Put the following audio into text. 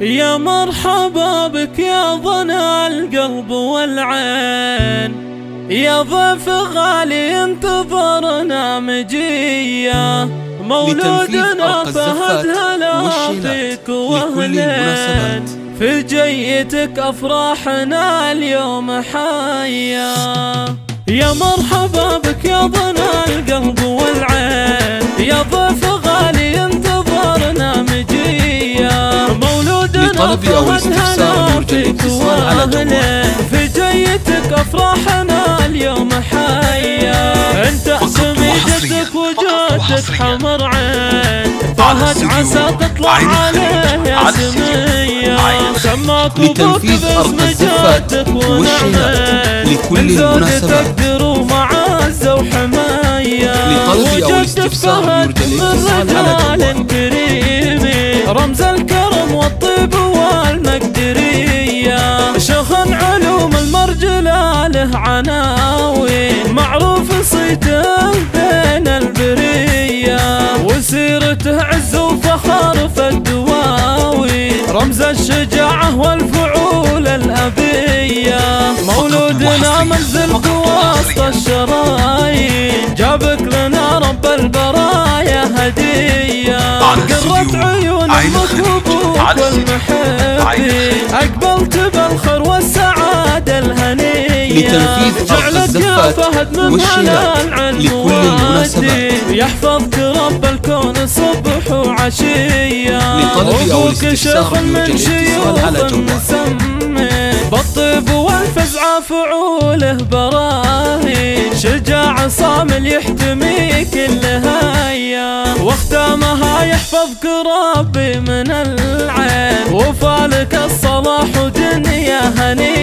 يا مرحبا بك يا ضنا القلب والعين، يا ضيف غالي انتظرنا مجيه، مولودنا فهد هلا فيك واهلين، في جيتك افراحنا اليوم حيا. يا مرحبا بك يا ضنا القلب والعين، يا ضيف غالي انتظرنا مجيه، مولودنا فهد هلا فيك واهلين، في جيتك افراحنا اليوم حيا. انت اسمي جدك وجدك حمر عين، فهد عسى تطلع عليه يا سمية، سماك وبوك باسم جدك ونعين، من زوجتك درو معزة وحماية، وجدك فهد من رجال كريم، رمز الكرم والطيب والمقدرية، شخن علوم المرجلة له عناوين، معروف صيته بين البرية، وسيرته عز وفخر في الدواوين، رمز الشجاعة والفعول الأبية، مولودنا منزل وسط الشرايين، جابك لنا رب البرايا هدية، قرت عيون امك وابوك والمحبين، اقبلت بالخير والسعادة الهنية، جعلك يا فهد من هلا العلم والدين، يحفظك رب الكون صبح وعشية، وابوك شيخ من شيوخ مسمي، بالطيب والفزع فعوله براهين، شجاع صامل يحتمي كل هيا، واختامها يحفظك ربي من العين، وفالك الصلاح ودنيا هنية.